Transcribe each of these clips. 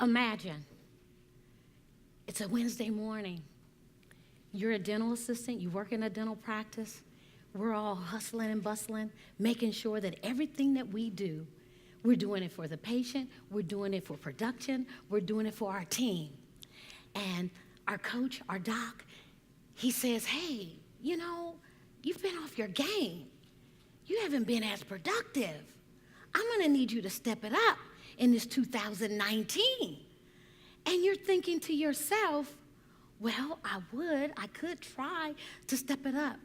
Imagine, it's a Wednesday morning. You're a dental assistant, you work in a dental practice. We're all hustling and bustling, making sure that everything that we do, we're doing it for the patient, we're doing it for production, we're doing it for our team. And our coach, our doc, he says, hey, you've been off your game. You haven't been as productive. I'm gonna need you to step it up in this 2019. And you're thinking to yourself, well, I could try to step it up,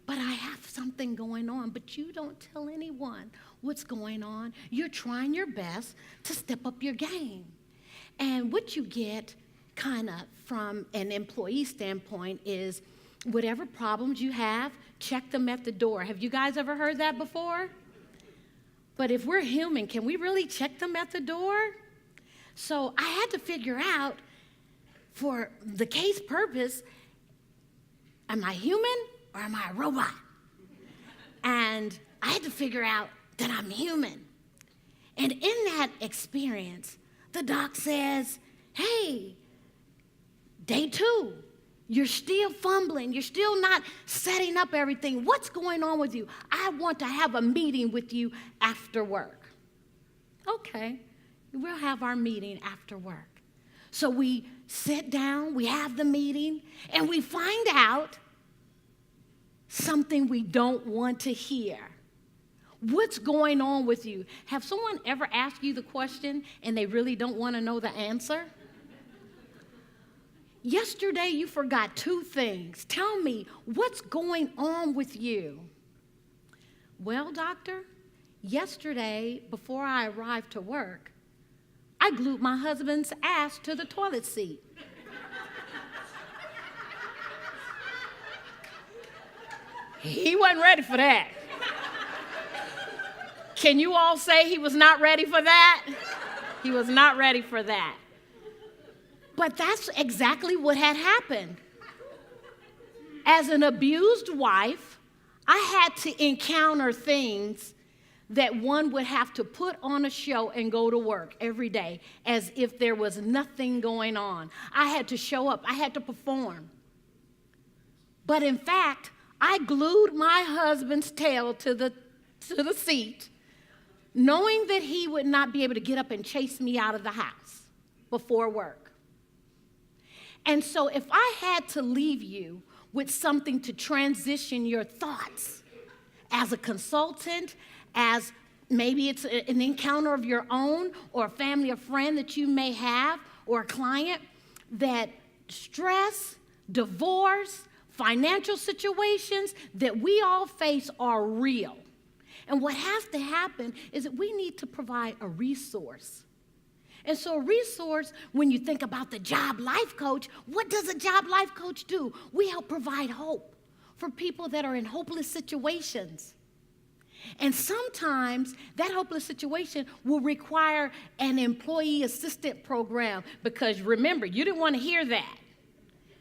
but I have something going on. But you don't tell anyone what's going on. You're trying your best to step up your game. And what you get kind of from an employee standpoint is whatever problems you have, check them at the door. Have you guys ever heard that before? But if we're human, can we really check them at the door? So I had to figure out, for the case purpose, am I human or am I a robot? And I had to figure out that I'm human. And in that experience, the doc says, hey, day 2, you're still fumbling. You're still not setting up everything. What's going on with you? I want to have a meeting with you after work. Okay, we'll have our meeting after work. So we sit down, we have the meeting, and we find out something we don't want to hear. What's going on with you? Have someone ever asked you the question and they really don't want to know the answer? Yesterday you forgot 2 things. Tell me, what's going on with you? Well, doctor, yesterday before I arrived to work, I glued my husband's ass to the toilet seat. He wasn't ready for that. Can you all say he was not ready for that? He was not ready for that. But that's exactly what had happened. As an abused wife, I had to encounter things that one would have to put on a show and go to work every day as if there was nothing going on. I had to show up. I had to perform. But in fact, I glued my husband's tail to the seat, knowing that he would not be able to get up and chase me out of the house before work. And so if I had to leave you with something to transition your thoughts as a consultant, as maybe it's an encounter of your own or a family or friend that you may have or a client, that stress, divorce, financial situations that we all face are real. And what has to happen is that we need to provide a resource. And so a resource, when you think about the job life coach, what does a job life coach do? We help provide hope for people that are in hopeless situations. And sometimes that hopeless situation will require an employee assistant program, because remember, you didn't want to hear that.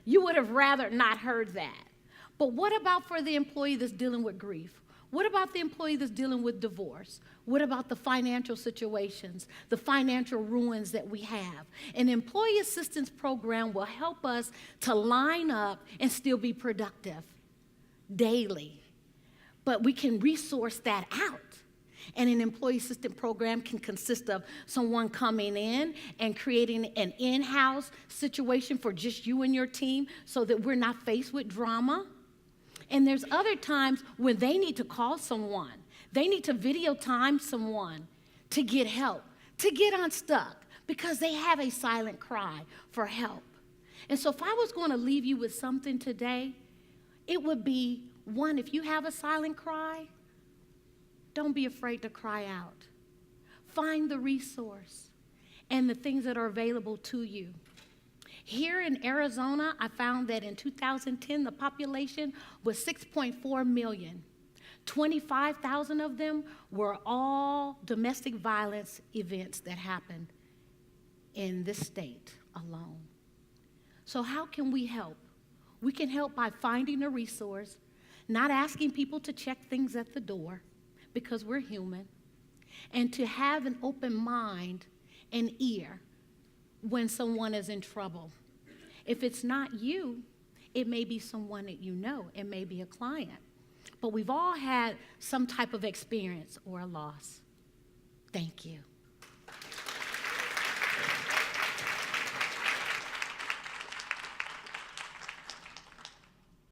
You would have rather not heard that. But what about for the employee that's dealing with grief? What about the employee that's dealing with divorce? What about the financial situations, the financial ruins that we have? An employee assistance program will help us to line up and still be productive daily. But we can resource that out. And an employee assistance program can consist of someone coming in and creating an in-house situation for just you and your team so that we're not faced with drama. And there's other times when they need to call someone. They need to video time someone to get help, to get unstuck, because they have a silent cry for help. And so if I was going to leave you with something today, it would be, one, if you have a silent cry, don't be afraid to cry out. Find the resource and the things that are available to you. Here in Arizona, I found that in 2010, the population was 6.4 million. 25,000 of them were all domestic violence events that happened in this state alone. So how can we help? We can help by finding a resource, not asking people to check things at the door, because we're human, and to have an open mind and ear when someone is in trouble. If it's not you, it may be someone that you know. It may be a client. But we've all had some type of experience or a loss. Thank you.